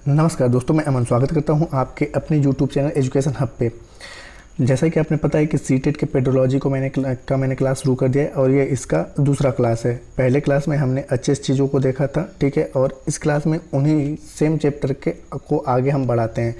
नमस्कार दोस्तों, मैं अमन स्वागत करता हूं आपके अपने यूट्यूब चैनल एजुकेशन हब पे। जैसा कि आपने पता है कि सीटेट के पेडोलॉजी को मैंने क्लास शुरू कर दिया है और ये इसका दूसरा क्लास है। पहले क्लास में हमने अच्छे चीज़ों को देखा था, ठीक है, और इस क्लास में उन्हीं सेम चैप्टर के को आगे हम बढ़ाते हैं।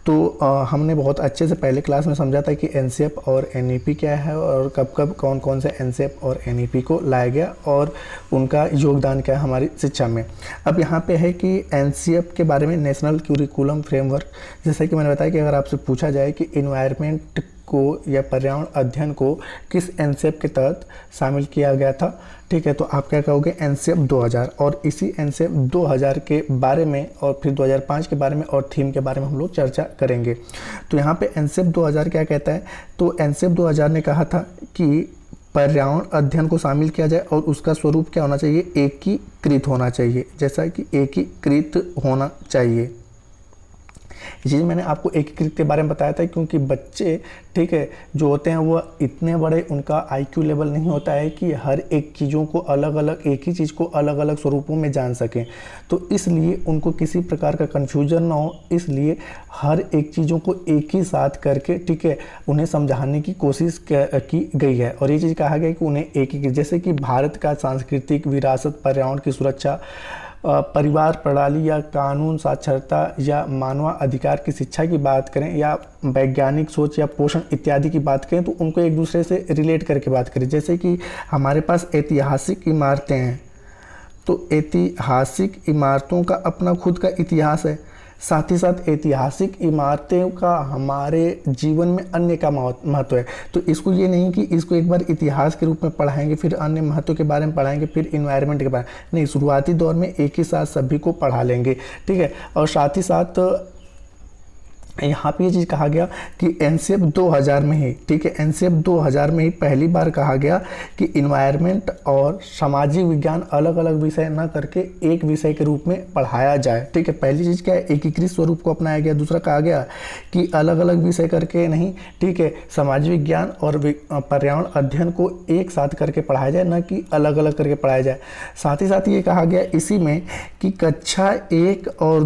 तो हमने बहुत अच्छे से पहले क्लास में समझा था कि एनसीएफ और एनईपी क्या है और कब कब कौन कौन से एनसीएफ और एनईपी को लाया गया और उनका योगदान क्या है हमारी शिक्षा में। अब यहाँ पे है कि एनसीएफ के बारे में, नेशनल करिकुलम फ्रेमवर्क। जैसा कि मैंने बताया कि अगर आपसे पूछा जाए कि इन्वायरमेंट को या पर्यावरण अध्ययन को किस एनसीएफ के तहत शामिल किया गया था, ठीक है, तो आप क्या कहोगे, एनसीएफ 2000। और इसी एनसीएफ 2000 के बारे में और फिर 2005 के बारे में और थीम के बारे में हम लोग चर्चा करेंगे। तो यहाँ पे एनसीएफ 2000 क्या कहता है, तो एनसीएफ 2000 ने कहा था कि पर्यावरण अध्ययन को शामिल किया जाए और उसका स्वरूप क्या होना चाहिए, एकीकृत होना चाहिए। जैसा कि एकीकृत होना चाहिए, ये चीज़ मैंने आपको एकीकृत के बारे में बताया था क्योंकि बच्चे, ठीक है, जो होते हैं वो इतने बड़े, उनका आईक्यू लेवल नहीं होता है कि हर एक चीज़ों को अलग अलग, एक ही चीज़ को अलग अलग स्वरूपों में जान सकें। तो इसलिए उनको किसी प्रकार का कन्फ्यूजन ना हो, इसलिए हर एक चीज़ों को एक ही साथ करके, ठीक है, उन्हें समझाने की कोशिश की गई है। और ये चीज़ कहा गया कि उन्हें एकीकृत, जैसे कि भारत का सांस्कृतिक विरासत, पर्यावरण की सुरक्षा, परिवार प्रणाली या कानून, साक्षरता या मानव अधिकार की शिक्षा की बात करें या वैज्ञानिक सोच या पोषण इत्यादि की बात करें, तो उनको एक दूसरे से रिलेट करके बात करें। जैसे कि हमारे पास ऐतिहासिक इमारतें हैं, तो ऐतिहासिक इमारतों का अपना खुद का इतिहास है, साथ ही साथ ऐतिहासिक इमारतें का हमारे जीवन में अन्य का महत्व है। तो इसको ये नहीं कि इसको एक बार इतिहास के रूप में पढ़ाएंगे, फिर अन्य महत्व के बारे में पढ़ाएंगे, फिर इन्वायरमेंट के बारे में नहीं, शुरुआती दौर में एक ही साथ सभी को पढ़ा लेंगे, ठीक है। और साथ ही साथ यहाँ पे ये चीज़ कहा गया कि एनसीएफ 2000 में ही, ठीक है, एनसीएफ 2000 में ही पहली बार कहा गया कि इन्वायरमेंट और सामाजिक विज्ञान अलग अलग विषय ना करके एक विषय के रूप में पढ़ाया जाए, ठीक है। पहली चीज़ क्या है, एकीकृत स्वरूप को अपनाया गया। दूसरा कहा गया कि अलग अलग विषय करके नहीं, ठीक है, सामाजिक विज्ञान और पर्यावरण अध्ययन को एक साथ करके पढ़ाया जाए, न कि अलग अलग करके पढ़ाया जाए। साथ ही साथ ये कहा गया इसी में कि कक्षा 1 और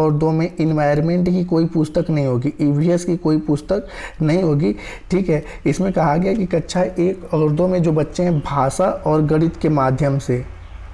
2 में इन्वायरमेंट की कोई पुस्तक नहीं होगी, ईवीएस की कोई पुस्तक नहीं होगी, ठीक है। इसमें कहा गया कि कक्षा 1 और 2 में जो बच्चे हैं भाषा और गणित के माध्यम से,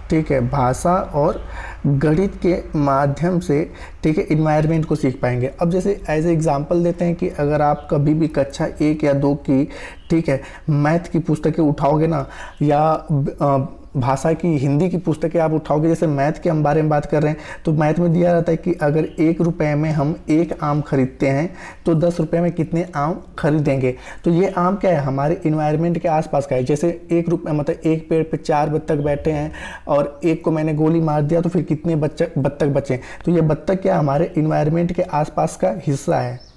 ठीक है, भाषा और गणित के माध्यम से, ठीक है, इन्वायरमेंट को सीख पाएंगे। अब जैसे एज ए एग्जांपल देते हैं कि अगर आप कभी भी कक्षा 1 या 2 की, ठीक है, मैथ की पुस्तकें उठाओगे ना, या भाषा की, हिंदी की पुस्तकें आप उठाओगे, जैसे मैथ के हम बारे में बात कर रहे हैं, तो मैथ में दिया रहता है कि अगर 1 रुपये में हम 1 आम खरीदते हैं तो 10 रुपये में कितने आम खरीदेंगे। तो ये आम क्या है, हमारे इन्वायरमेंट के आसपास का है। जैसे 1 रुपये मतलब एक पेड़ पे 4 बत्तख बैठे हैं और एक को मैंने गोली मार दिया तो फिर कितने बत्तख बचे। तो ये बत्तख क्या, हमारे इन्वायरमेंट के आसपास का हिस्सा है।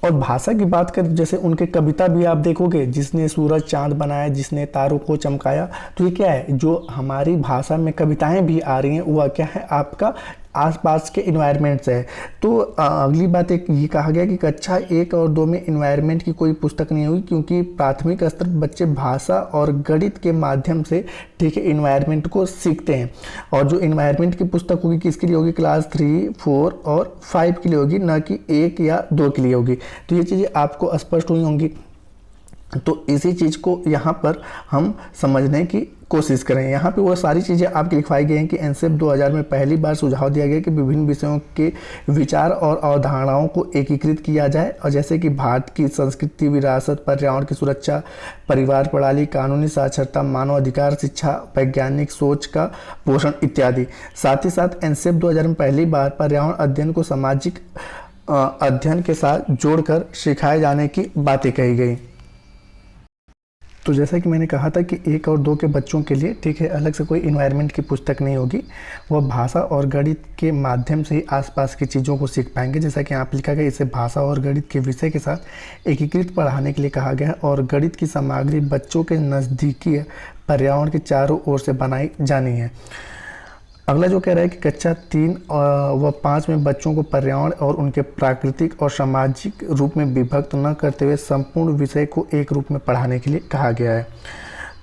और भाषा की बात करें, जैसे उनके कविता भी आप देखोगे, जिसने सूरज चांद बनाया, जिसने तारों को चमकाया, तो ये क्या है, जो हमारी भाषा में कविताएं भी आ रही हैं, वह क्या है, आपका आसपास के इन्वायरमेंट से है। तो अगली बात एक ये कहा गया कि कक्षा 1 और 2 में इन्वायरमेंट की कोई पुस्तक नहीं होगी क्योंकि प्राथमिक स्तर पर बच्चे भाषा और गणित के माध्यम से, ठीक है, इन्वायरमेंट को सीखते हैं। और जो इन्वायरमेंट की पुस्तक होगी किसके लिए होगी, क्लास 3, 4 और 5 के लिए होगी, न कि 1 या 2 के लिए होगी। तो ये चीज़ें आपको स्पष्ट हुई होंगी। तो इसी चीज़ को यहाँ पर हम समझने की कोशिश करें। यहाँ पे वो सारी चीज़ें आपकी लिखवाई गई हैं कि एनसीएफ 2000 में पहली बार सुझाव दिया गया कि विभिन्न विषयों के विचार और अवधारणाओं को एकीकृत किया जाए, और जैसे कि भारत की संस्कृति, विरासत, पर्यावरण की सुरक्षा, परिवार प्रणाली, कानूनी साक्षरता, मानव अधिकार, शिक्षा, वैज्ञानिक सोच का पोषण इत्यादि। साथ ही साथ एनसीएफ 2000 में पहली बार पर्यावरण अध्ययन को सामाजिक अध्ययन के साथ जोड़कर सिखाए जाने की बातें कही गई। तो जैसा कि मैंने कहा था कि 1 और 2 के बच्चों के लिए, ठीक है, अलग से कोई इन्वायरमेंट की पुस्तक नहीं होगी, वह भाषा और गणित के माध्यम से ही आसपास की चीज़ों को सीख पाएंगे। जैसा कि यहाँ पर लिखा गया, इसे भाषा और गणित के विषय के साथ एकीकृत पढ़ाने के लिए कहा गया है और गणित की सामग्री बच्चों के नज़दीकी पर्यावरण के चारों ओर से बनाई जानी है। अगला जो कह रहा है कि कक्षा 3 व 5 में बच्चों को पर्यावरण और उनके प्राकृतिक और सामाजिक रूप में विभक्त न करते हुए संपूर्ण विषय को एक रूप में पढ़ाने के लिए कहा गया है।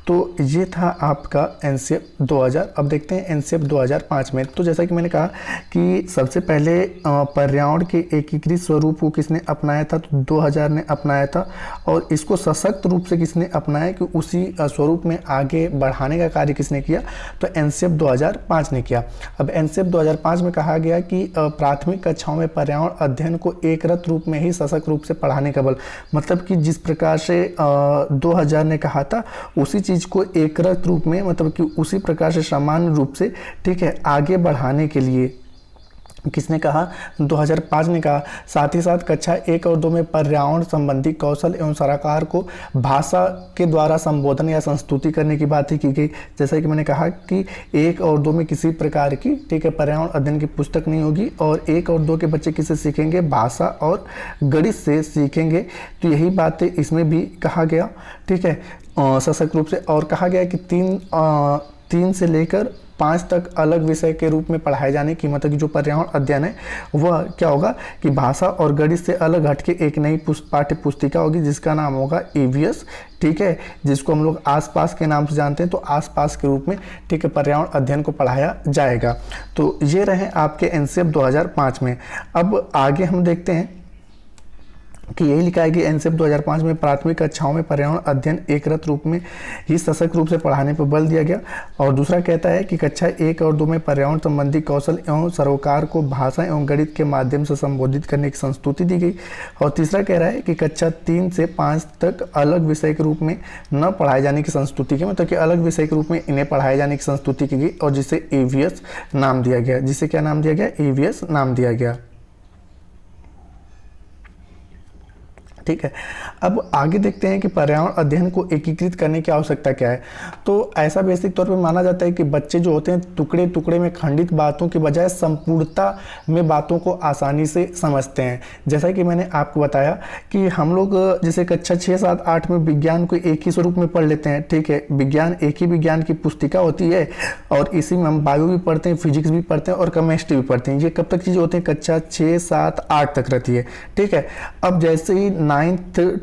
तो ये था आपका एनसीएफ 2000। अब देखते हैं एनसीएफ 2005 में। तो जैसा कि मैंने कहा कि सबसे पहले पर्यावरण के एकीकृत स्वरूप को किसने अपनाया था, तो 2000 ने अपनाया था। और इसको सशक्त रूप से किसने अपनाया कि उसी स्वरूप में आगे बढ़ाने का कार्य किसने किया, तो एनसीएफ 2005 ने किया। अब एनसीएफ 2005 में कहा गया कि प्राथमिक कक्षाओं में पर्यावरण अध्ययन को एकरत रूप में ही सशक्त रूप से पढ़ाने का बल, मतलब कि जिस प्रकार से 2000 ने कहा था उसी चीज़ को एकरत रूप में, मतलब कि उसी प्रकार से समान रूप से, ठीक है, आगे बढ़ाने के लिए किसने कहा, 2005 ने कहा। साथ ही साथ कक्षा 1 और 2 में पर्यावरण संबंधी कौशल एवं सलाहकार को भाषा के द्वारा संबोधन या संस्तुति करने की बात ही की गई। जैसा कि मैंने कहा कि 1 और 2 में किसी प्रकार की, ठीक है, पर्यावरण अध्ययन की पुस्तक नहीं होगी और 1 और 2 के बच्चे किससे सीखेंगे, भाषा और गणित से सीखेंगे। तो यही बातें इसमें भी कहा गया, ठीक है, सशक्त रूप से। और कहा गया कि 3 से लेकर 5 तक अलग विषय के रूप में पढ़ाए जाने की, मतलब कि जो पर्यावरण अध्ययन है वह क्या होगा कि भाषा और गणित से अलग हटके एक नई पाठ्य पुस्तिका होगी जिसका नाम होगा ईवीएस, ठीक है, जिसको हम लोग आसपास के नाम से जानते हैं। तो आसपास के रूप में, ठीक है, पर्यावरण अध्ययन को पढ़ाया जाएगा। तो ये रहे आपके एनसीएफ 2005 में। अब आगे हम देखते हैं कि यही लिखा है कि एनसीएफ 2005 में प्राथमिक कक्षाओं में पर्यावरण अध्ययन एकरत रूप में ही सशक्त रूप से पढ़ाने पर बल दिया गया। और दूसरा कहता है कि कक्षा 1 और 2 में पर्यावरण संबंधी कौशल एवं सरोकार को भाषा एवं गणित के माध्यम से संबोधित करने की संस्तुति दी गई। और तीसरा कह रहा है कि कक्षा 3 से 5 तक अलग विषय के रूप में न पढ़ाए जाने की संस्तुति की, मतलब कि अलग विषय के रूप में इन्हें पढ़ाए जाने की संस्तुति की गई और जिसे ईवीएस नाम दिया गया। जिसे क्या नाम दिया गया, ईवीएस नाम दिया गया, ठीक है। अब आगे देखते हैं कि पर्यावरण अध्ययन को एकीकृत करने की आवश्यकता क्या है। तो ऐसा बेसिक तौर पे माना जाता है कि बच्चे जो होते हैं टुकड़े टुकड़े में खंडित बातों के बजाय संपूर्णता में बातों को आसानी से समझते हैं। जैसा कि मैंने आपको बताया कि हम लोग जैसे कक्षा 6, 7, 8 में विज्ञान को एक ही स्वरूप में पढ़ लेते हैं, ठीक है, विज्ञान एक ही विज्ञान की पुस्तिका होती है और इसी में हम बायो भी पढ़ते हैं, फिजिक्स भी पढ़ते हैं और केमिस्ट्री भी पढ़ते हैं। ये कब तक चीज़ें होती हैं, कक्षा 6, 7, 8 तक रहती है, ठीक है। अब जैसे ही 9th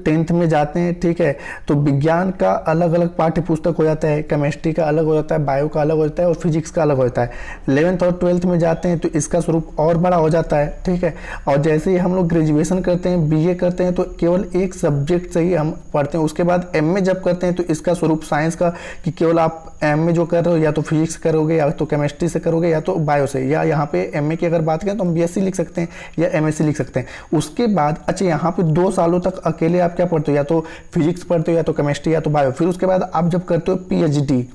10th में जाते हैं, ठीक है, तो विज्ञान का अलग अलग पाठ्य पुस्तक हो जाता है, केमिस्ट्री का अलग हो जाता है, बायो का अलग हो जाता है और फिजिक्स का अलग हो जाता है। 11th और 12th में जाते हैं तो इसका स्वरूप और बड़ा हो जाता है, ठीक है। और जैसे ही हम लोग ग्रेजुएशन करते हैं, बीए करते हैं, तो केवल एक सब्जेक्ट से ही हम पढ़ते हैं। उसके बाद एमए जब करते हैं तो इसका स्वरूप साइंस का, कि केवल आप एमए जो कर रहे हो या तो फिजिक्स करोगे या तो केमिस्ट्री से करोगे या तो बायो से, या यहाँ पे एमए की अगर बात करें तो हम बीएससी लिख सकते हैं या एमएससी लिख सकते हैं। उसके बाद अच्छा यहाँ पे 2 सालों तक अकेले आप क्या पढ़ते हो, या तो फिजिक्स पढ़ते हो या तो केमिस्ट्री या तो बायो। फिर उसके बाद आप जब करते हो पीएचडी,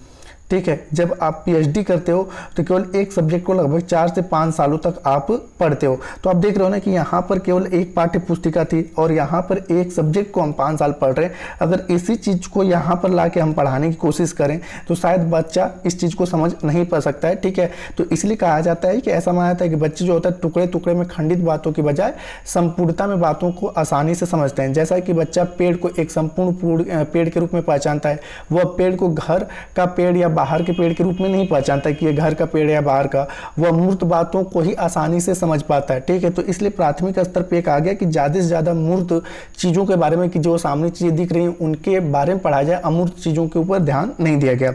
ठीक है, जब आप पीएचडी करते हो तो केवल एक सब्जेक्ट को लगभग 4 से 5 सालों तक आप पढ़ते हो। तो आप देख रहे हो ना कि यहाँ पर केवल एक पाठ्य पुस्तिका थी और यहाँ पर एक सब्जेक्ट को हम 5 साल पढ़ रहे हैं। अगर इसी चीज़ को यहाँ पर ला के हम पढ़ाने की कोशिश करें तो शायद बच्चा इस चीज़ को समझ नहीं पा सकता है, ठीक है। तो इसलिए कहा जाता है कि ऐसा माना जाता है कि बच्चे जो होता है टुकड़े टुकड़े में खंडित बातों की बजाय संपूर्णता में बातों को आसानी से समझते हैं। जैसा कि बच्चा पेड़ को एक संपूर्ण पेड़ के रूप में पहचानता है, वह पेड़ को घर का पेड़ या बाहर के पेड़ के रूप में नहीं पहचानता कि ये घर का पेड़ या बाहर का, वह मूर्त बातों को ही आसानी से समझ पाता है, ठीक है। तो इसलिए प्राथमिक स्तर पे कहा गया कि ज़्यादा से ज़्यादा मूर्त चीज़ों के बारे में, कि जो सामने चीज़ें दिख रही हैं उनके बारे में पढ़ाया जाए, अमूर्त चीज़ों के ऊपर ध्यान नहीं दिया गया,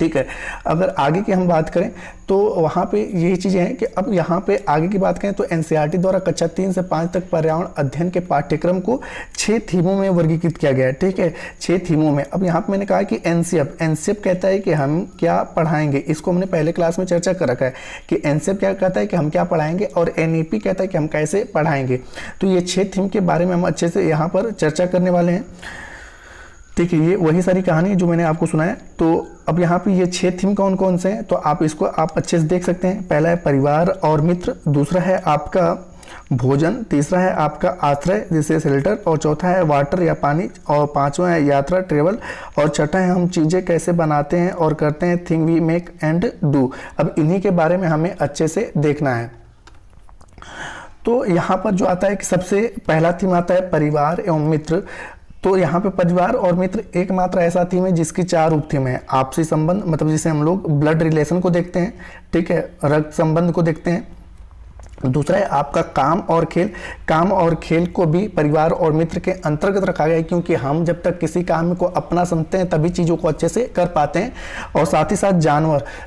ठीक है। अगर आगे की हम बात करें तो वहाँ पे यही चीज़ें हैं कि अब यहाँ पे आगे की बात करें तो एनसीईआरटी द्वारा कक्षा 3 से 5 तक पर्यावरण अध्ययन के पाठ्यक्रम को 6 थीमों में वर्गीकृत किया गया है, ठीक है, 6 थीमों में। अब यहाँ पे मैंने कहा कि एनसीएफ कहता है कि हम क्या पढ़ाएंगे, इसको हमने पहले क्लास में चर्चा कर रखा है कि एनसीएफ क्या कहता है कि हम क्या पढ़ाएंगे और एनईपी कहता है कि हम कैसे पढ़ाएंगे। तो ये 6 थीम के बारे में हम अच्छे से यहाँ पर चर्चा करने वाले हैं, ठीक है। ये वही सारी कहानी जो मैंने आपको सुनाया। तो अब यहाँ पे ये 6 थीम कौन कौन से हैं तो आप इसको आप अच्छे से देख सकते हैं। पहला है परिवार और मित्र, दूसरा है आपका भोजन, तीसरा है आपका आश्रय जिसे शेल्टर, और चौथा है वाटर या पानी, और पांचवा है यात्रा ट्रेवल, और छठा है हम चीज़ें कैसे बनाते हैं और करते हैं, thing we make and do. अब इन्हीं के बारे में हमें अच्छे से देखना है। तो यहाँ पर जो आता है कि सबसे पहला थीम आता है परिवार एवं मित्र। तो यहाँ पे परिवार और मित्र एकमात्र ऐसा थीम है जिसकी 4 उप थीम है। आपसी संबंध, मतलब जिसे हम लोग ब्लड रिलेशन को देखते हैं, ठीक है, रक्त संबंध को देखते हैं, दूसरा है आपका काम और खेल। काम और खेल को भी परिवार और मित्र के अंतर्गत रखा गया है, क्योंकि हम जब तक किसी काम को अपना समझते हैं तभी चीज़ों को अच्छे से कर पाते हैं। और साथ ही साथ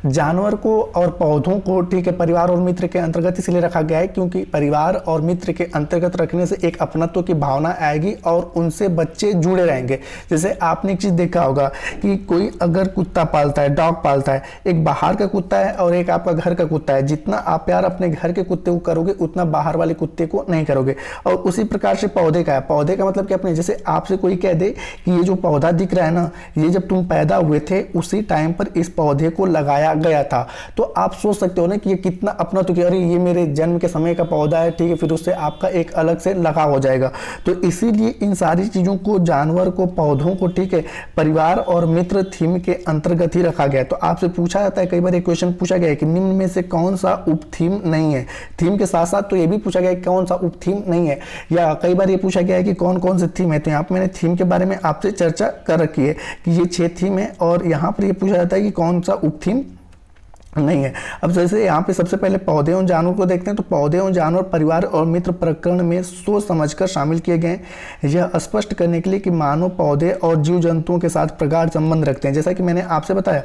जानवर को और पौधों को, ठीक है, परिवार और मित्र के अंतर्गत इसलिए रखा गया है क्योंकि परिवार और मित्र के अंतर्गत रखने से एक अपनत्व की भावना आएगी और उनसे बच्चे जुड़े रहेंगे। जैसे आपने एक चीज़ देखा होगा कि कोई अगर कुत्ता पालता है, डॉग पालता है, एक बाहर का कुत्ता है और एक आपका घर का कुत्ता है, जितना आप प्यार अपने घर के कुत्ते को करोगे उतना बाहर वाले कुत्ते को नहीं करोगे। और उसी प्रकार से पौधे का है। पौधे का मतलब कि अपने, जैसे आपसे कोई कह दे कि ये जो पौधा दिख रहा है ना, ये जब तुम पैदा हुए थे उसी टाइम पर इस पौधे को लगाया गया था, तो आप सोच सकते हो ना कि ये कितना अपना, तो कि अरे ये मेरे जन्म के समय का पौधा है, ठीक है, फिर उससे आपका एक अलग से लगाव हो जाएगा। तो इसीलिए इन सारी चीज़ों को, जानवर को, पौधों को, ठीक है, परिवार और मित्र थीम के अंतर्गत ही रखा गया है। तो आपसे पूछा जाता है, कई बार एक क्वेश्चन पूछा गया है कि निम्न में से कौन सा उप थीम नहीं है। थीम के साथ साथ तो ये भी पूछा गया है कौन सा उप थीम नहीं है, या कई बार ये पूछा गया है कि कौन कौन से थीम है। तो यहाँ पर मैंने थीम के बारे में आपसे चर्चा कर रखी है कि ये 6 थीम है, और यहाँ पर ये पूछा जाता है कि कौन सा उप थीम नहीं है। अब जैसे यहाँ पे सबसे पहले पौधे और जानवर को देखते हैं, तो पौधे और जानवर परिवार और मित्र प्रकरण में सोच समझकर शामिल किए गए हैं, यह स्पष्ट करने के लिए कि मानव पौधे और जीव जंतुओं के साथ प्रगाढ़ संबंध रखते हैं, जैसा कि मैंने आपसे बताया,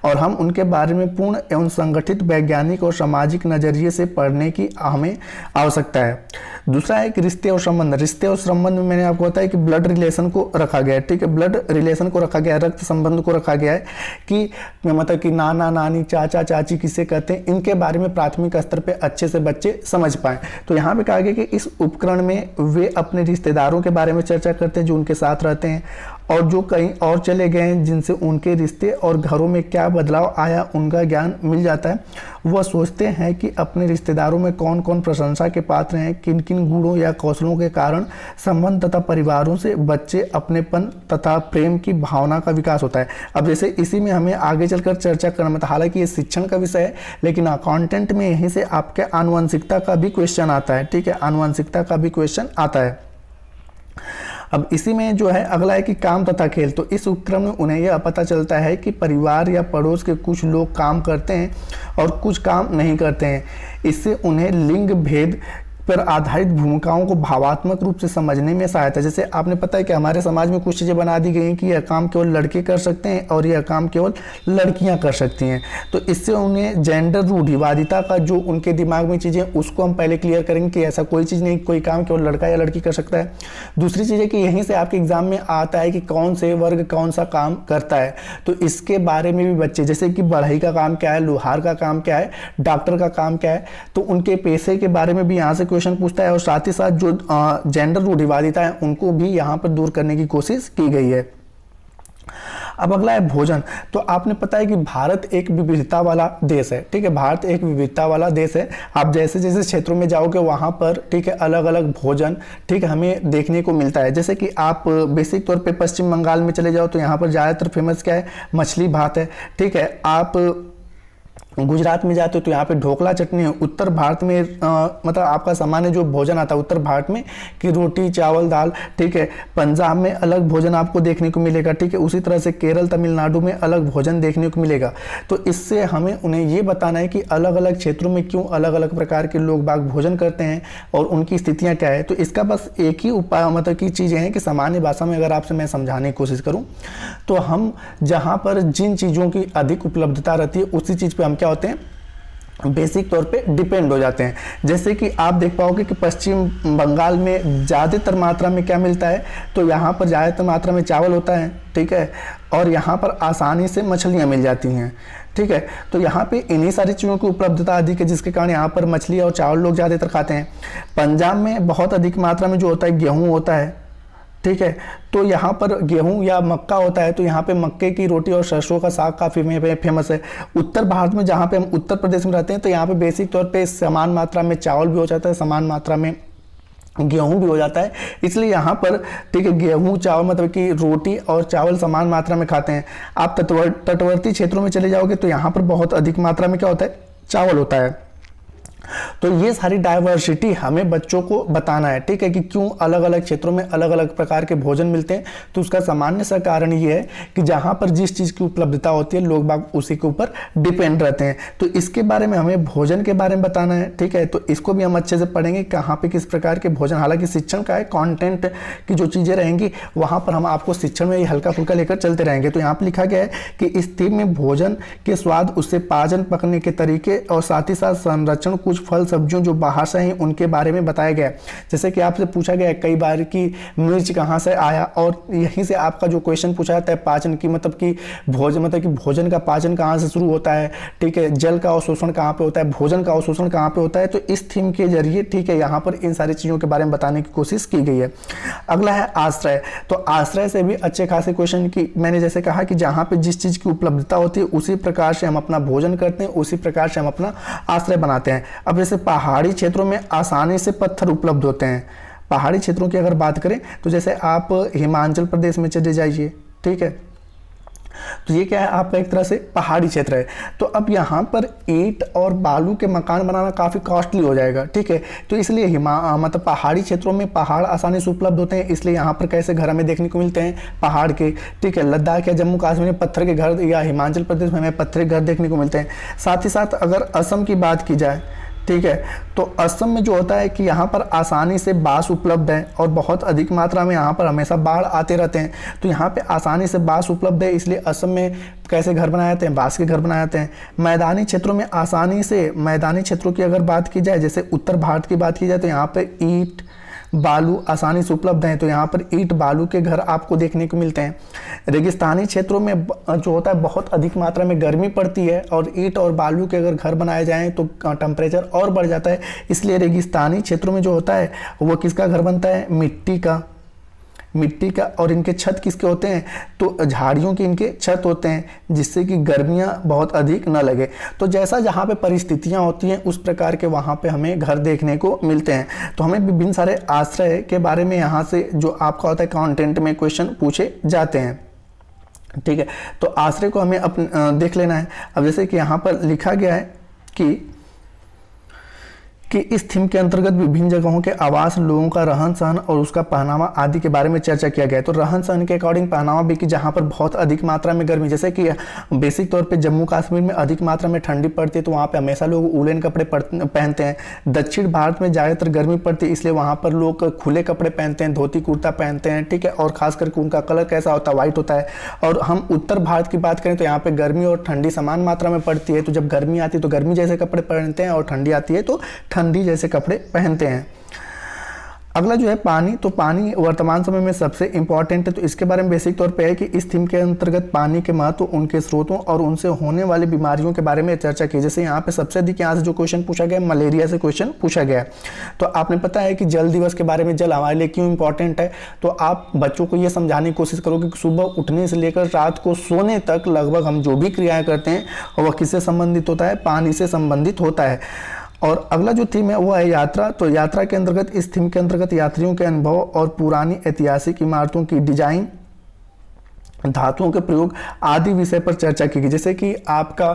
और हम उनके बारे में पूर्ण एवं संगठित वैज्ञानिक और सामाजिक नजरिए से पढ़ने की हमें आवश्यकता है। दूसरा है कि रिश्ते और संबंध। रिश्ते और संबंध में मैंने आपको बताया कि ब्लड रिलेशन को रखा गया है, ठीक है, ब्लड रिलेशन को रखा गया है, रक्त संबंध को रखा गया है कि मतलब कि नाना नानी, चाचा चाची किसे कहते हैं, इनके बारे में प्राथमिक स्तर पे अच्छे से बच्चे समझ पाएं। तो यहाँ पे कहा गया कि इस उपकरण में वे अपने रिश्तेदारों के बारे में चर्चा करते हैं जो उनके साथ रहते हैं, और जो कहीं और चले गए हैं जिनसे उनके रिश्ते और घरों में क्या बदलाव आया उनका ज्ञान मिल जाता है। वह सोचते हैं कि अपने रिश्तेदारों में कौन कौन प्रशंसा के पात्र हैं, किन किन गुणों या कौशलों के कारण संबंध तथा परिवारों से बच्चे अपनेपन तथा प्रेम की भावना का विकास होता है। अब जैसे इसी में हमें आगे चलकर चर्चा करना, मतलब हालांकि ये शिक्षण का विषय है, लेकिन कंटेंट में यहीं से आपके आनुवंशिकता का भी क्वेश्चन आता है, ठीक है, आनुवंशिकता का भी क्वेश्चन आता है। अब इसी में जो है अगला है कि काम तथा खेल। तो इस उपक्रम में उन्हें यह पता चलता है कि परिवार या पड़ोस के कुछ लोग काम करते हैं और कुछ काम नहीं करते हैं। इससे उन्हें लिंग भेद पर आधारित भूमिकाओं को भावात्मक रूप से समझने में सहायता। जैसे आपने पता है कि हमारे समाज में कुछ चीज़ें बना दी गई हैं कि यह काम केवल लड़के कर सकते हैं और यह काम केवल लड़कियां कर सकती हैं। तो इससे उन्हें जेंडर रूढ़िवादिता का जो उनके दिमाग में चीज़ें, उसको हम पहले क्लियर करेंगे कि ऐसा कोई चीज़ नहीं, कोई काम केवल लड़का या लड़की कर सकता है। दूसरी चीज़ है कि यहीं से आपके एग्जाम में आता है कि कौन से वर्ग कौन सा काम करता है, तो इसके बारे में भी बच्चे, जैसे कि बढ़ई का काम क्या है, लोहार का काम क्या है, डॉक्टर का काम क्या है, तो उनके पेशे के बारे में भी यहाँ से क्वेश्चन पूछता है। और साथ ही साथ जो जेंडर रूढ़िवादिता है उनको भी यहाँ पर दूर करने की कोशिश की गई है। अब अगला है भोजन। तो आपने पता है कि भारत एक विविधता वाला देश है, ठीक है, भारत एक विविधता वाला देश है। आप जैसे जैसे क्षेत्रों में जाओगे वहाँ पर, ठीक है, अलग अलग भोजन, ठीक है, हमें देखने को मिलता है। जैसे कि आप बेसिक तौर पे पश्चिम बंगाल में चले जाओ तो यहाँ पर ज़्यादातर फेमस क्या है, मछली भात है, ठीक है। आप गुजरात में जाते हो तो यहाँ पे ढोकला चटनी है। उत्तर भारत में मतलब आपका सामान्य जो भोजन आता है उत्तर भारत में कि रोटी चावल दाल, ठीक है। पंजाब में अलग भोजन आपको देखने को मिलेगा, ठीक है। उसी तरह से केरल तमिलनाडु में अलग भोजन देखने को मिलेगा। तो इससे हमें उन्हें ये बताना है कि अलग अलग क्षेत्रों में क्यों अलग अलग प्रकार के लोग बाग भोजन करते हैं और उनकी स्थितियाँ क्या है। तो इसका बस एक ही उपाय, मतलब की चीज़ें हैं कि सामान्य भाषा में अगर आपसे मैं समझाने की कोशिश करूँ तो हम जहाँ पर जिन चीज़ों की अधिक उपलब्धता रहती है उसी चीज़ पर हम क्या होते हैं, बेसिक तौर पे डिपेंड हो जाते हैं। जैसे कि आप देख पाओगे कि पश्चिम बंगाल में ज़्यादातर मात्रा में क्या मिलता है, तो यहाँ पर ज़्यादातर मात्रा में चावल होता है, ठीक है, और यहाँ पर आसानी से मछलियाँ मिल जाती हैं, ठीक है। तो यहाँ पे इन्हीं सारी चीज़ों की उपलब्धता अधिक है जिसके कारण यहाँ पर मछली और चावल लोग ज़्यादातर खाते हैं। पंजाब में बहुत अधिक मात्रा में जो होता है गेहूँ होता है, ठीक है। तो यहाँ पर गेहूं या मक्का होता है, तो यहाँ पे मक्के की रोटी और सरसों का साग काफ़ी फेमस है। उत्तर भारत में जहाँ पे हम उत्तर प्रदेश में रहते हैं तो यहाँ पे बेसिक तौर पे समान मात्रा में चावल भी हो जाता है, समान मात्रा में गेहूं भी हो जाता है, इसलिए यहाँ पर, ठीक है, गेहूं चावल मतलब कि रोटी और चावल समान मात्रा में खाते हैं। आप तटवर्ती क्षेत्रों में चले जाओगे तो यहाँ पर बहुत अधिक मात्रा में क्या होता है, चावल होता है। तो ये सारी डाइवर्सिटी हमें बच्चों को बताना है, ठीक है, कि क्यों अलग अलग क्षेत्रों में अलग अलग प्रकार के भोजन मिलते हैं। तो उसका सामान्य सा कारण ये है कि जहाँ पर जिस चीज़ की उपलब्धता होती है लोग बाग उसी के ऊपर डिपेंड रहते हैं। तो इसके बारे में हमें भोजन के बारे में बताना है, ठीक है। तो इसको भी हम अच्छे से पढ़ेंगे, कहाँ पे किस प्रकार के भोजन, हालांकि शिक्षण का है, कंटेंट की जो चीज़ें रहेंगी वहाँ पर हम आपको शिक्षण में हल्का फुल्का लेकर चलते रहेंगे। तो यहाँ पर लिखा गया है कि इस थीम में भोजन के स्वाद, उससे पाचन, पकने के तरीके और साथ ही साथ संरक्षण, कुछ फल सब्जियों जो बाहर से हैं उनके बारे में बताया गया है। जैसे कि आपसे पूछा गया है कई बार कि मिर्च कहाँ से आया, और यहीं से आपका जो क्वेश्चन पूछा जाता है पाचन की, मतलब कि भोजन का पाचन कहाँ से शुरू होता है, ठीक है, जल का अवशोषण कहाँ पे होता है, भोजन का अवशोषण कहाँ पे होता है। तो इस थीम के जरिए, ठीक है, यहाँ पर इन सारी चीज़ों के बारे में बताने की कोशिश की गई है। अगला है आश्रय। तो आश्रय से भी अच्छे खासे क्वेश्चन की, मैंने जैसे कहा कि जहाँ पे जिस चीज़ की उपलब्धता होती है उसी प्रकार से हम अपना भोजन करते हैं, उसी प्रकार से हम अपना आश्रय बनाते हैं। अब जैसे पहाड़ी क्षेत्रों में आसानी से पत्थर उपलब्ध होते हैं। पहाड़ी क्षेत्रों की अगर बात करें तो जैसे आप हिमाचल प्रदेश में चले जाइए, ठीक है, तो ये क्या है, आपका एक तरह से पहाड़ी क्षेत्र है। तो अब यहाँ पर ईंट और बालू के मकान बनाना काफ़ी कॉस्टली हो जाएगा, ठीक है। तो इसलिए मतलब पहाड़ी क्षेत्रों में पहाड़ आसानी से उपलब्ध होते हैं, इसलिए यहाँ पर कैसे घर हमें देखने को मिलते हैं, पहाड़ के, ठीक है। लद्दाख या जम्मू कश्मीर में पत्थर के घर, या हिमाचल प्रदेश में हमें पत्थर के घर देखने को मिलते हैं। साथ ही साथ अगर असम की बात की जाए, ठीक है, तो असम में जो होता है कि यहाँ पर आसानी से बांस उपलब्ध है और बहुत अधिक मात्रा में यहाँ पर हमेशा बाढ़ आते रहते हैं। तो यहाँ पे आसानी से बांस उपलब्ध है, इसलिए असम में कैसे घर बनाए जाते हैं, बांस के घर बनाए जाते हैं। मैदानी क्षेत्रों में आसानी से, मैदानी क्षेत्रों की अगर बात की जाए, जैसे उत्तर भारत की बात की जाए, तो यहाँ पे ईंट बालू आसानी से उपलब्ध हैं, तो यहाँ पर ईंट बालू के घर आपको देखने को मिलते हैं। रेगिस्तानी क्षेत्रों में जो होता है बहुत अधिक मात्रा में गर्मी पड़ती है, और ईंट और बालू के अगर घर बनाए जाएं तो टेम्परेचर और बढ़ जाता है, इसलिए रेगिस्तानी क्षेत्रों में जो होता है वो किसका घर बनता है, मिट्टी का। और इनके छत किसके होते हैं, तो झाड़ियों के इनके छत होते हैं, जिससे कि गर्मियां बहुत अधिक न लगे। तो जैसा जहाँ पे परिस्थितियां होती हैं उस प्रकार के वहाँ पे हमें घर देखने को मिलते हैं। तो हमें विभिन्न सारे आश्रय के बारे में यहाँ से जो आपका होता है कंटेंट में क्वेश्चन पूछे जाते हैं, ठीक है। तो आश्रय को हमें देख लेना है। अब जैसे कि यहाँ पर लिखा गया है कि इस थीम के अंतर्गत विभिन्न जगहों के आवास, लोगों का रहन सहन और उसका पहनावा आदि के बारे में चर्चा किया गया है। तो रहन सहन के अकॉर्डिंग पहनावा भी, कि जहाँ पर बहुत अधिक मात्रा में गर्मी, जैसे कि बेसिक तौर पे जम्मू कश्मीर में अधिक मात्रा में ठंडी पड़ती है, तो वहाँ पे हमेशा लोग वूलन कपड़े पहनते हैं। दक्षिण भारत में ज़्यादातर गर्मी पड़ती है, इसलिए वहाँ पर लोग खुले कपड़े पहनते हैं, धोती कुर्ता पहनते हैं, ठीक है, और खास करके उनका कलर कैसा होता है, व्हाइट होता है। और हम उत्तर भारत की बात करें तो यहाँ पे गर्मी और ठंडी समान मात्रा में पड़ती है, तो जब गर्मी आती है तो गर्मी जैसे कपड़े पहनते हैं, और ठंडी आती है तो ठंडी जैसे कपड़े पहनते हैं। अगला जो है पानी, तो पानी वर्तमान समय में सबसे इंपॉर्टेंट है। तो इसके बारे में बेसिक तौर पे है कि इस थीम के अंतर्गत पानी के महत्व, उनके स्रोतों और उनसे होने वाली बीमारियों के बारे में चर्चा की। जैसे यहाँ पे सबसे अधिक यहाँ से जो क्वेश्चन पूछा गया, मलेरिया से क्वेश्चन पूछा गया है। तो आपने पता है कि जल दिवस के बारे में, जल हमारे लिए क्यों इंपॉर्टेंट है, तो आप बच्चों को ये समझाने की कोशिश करोगे कि सुबह उठने से लेकर रात को सोने तक लगभग हम जो भी क्रियाएं करते हैं वह किससे संबंधित होता है, पानी से संबंधित होता है। और अगला जो थीम है वो है यात्रा। तो यात्रा के अंतर्गत, इस थीम के अंतर्गत यात्रियों के अनुभव और पुरानी ऐतिहासिक इमारतों की डिजाइन, धातुओं के प्रयोग आदि विषय पर चर्चा की गई। जैसे कि आपका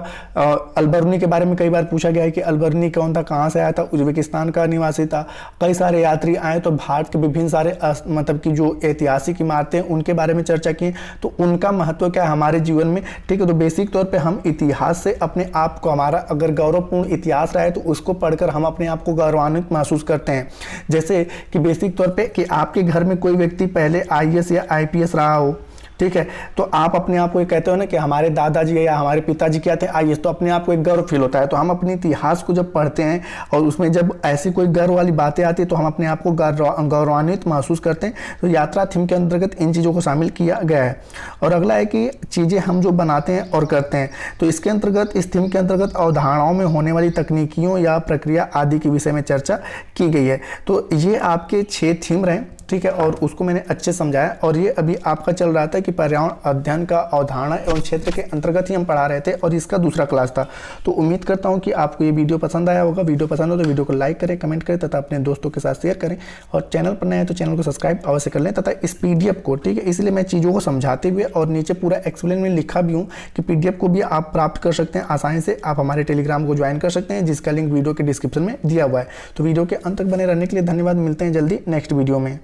अलबर्नी के बारे में कई बार पूछा गया है कि अलबर्नी कौन था, कहाँ से आया था, उज्बेकिस्तान का निवासी था। कई सारे यात्री आए तो भारत के विभिन्न सारे मतलब कि जो ऐतिहासिक इमारतें उनके बारे में चर्चा की, तो उनका महत्व क्या है हमारे जीवन में, ठीक है। तो बेसिक तौर पर हम इतिहास से अपने आप को, हमारा अगर गौरवपूर्ण इतिहास रहा है तो उसको पढ़कर हम अपने आप को गौरवान्वित महसूस करते हैं। जैसे कि बेसिक तौर पर कि आपके घर में कोई व्यक्ति पहले IAS या IPS रहा हो, ठीक है, तो आप अपने आप को ये कहते हो ना कि हमारे दादाजी या हमारे पिताजी क्या थे, IAS, तो अपने आप को एक गर्व फील होता है। तो हम अपने इतिहास को जब पढ़ते हैं और उसमें जब ऐसी कोई गर्व वाली बातें आती है तो हम अपने आप को गौरवान्वित महसूस करते हैं। तो यात्रा थीम के अंतर्गत इन चीज़ों को शामिल किया गया है। और अगला है कि चीज़ें हम जो बनाते हैं और करते हैं, तो इसके अंतर्गत, इस थीम के अंतर्गत अवधारणाओं में होने वाली तकनीकियों या प्रक्रिया आदि के विषय में चर्चा की गई है। तो ये आपके 6 थीम रहे, ठीक है, और उसको मैंने अच्छे समझाया। और ये अभी आपका चल रहा था कि पर्यावरण अध्ययन का अवधारणा एवं क्षेत्र के अंतर्गत ही हम पढ़ा रहे थे, और इसका दूसरा क्लास था। तो उम्मीद करता हूँ कि आपको ये वीडियो पसंद आया होगा। वीडियो पसंद हो तो वीडियो को लाइक करें, कमेंट करें तथा अपने दोस्तों के साथ शेयर करें, और चैनल पर नए हैं तो चैनल को सब्सक्राइब अवश्य कर लें। तथा इस PDF को, ठीक है, इसलिए मैं चीज़ों को समझाते हुए और नीचे पूरा एक्सप्लेन में लिखा भी हूँ कि PDF को भी आप प्राप्त कर सकते हैं आसानी से। आप हमारे टेलीग्राम को ज्वाइन कर सकते हैं, जिसका लिंक वीडियो के डिस्क्रिप्शन में दिया हुआ है। तो वीडियो के अंत तक बने रहने के लिए धन्यवाद। मिलते हैं जल्दी नेक्स्ट वीडियो में।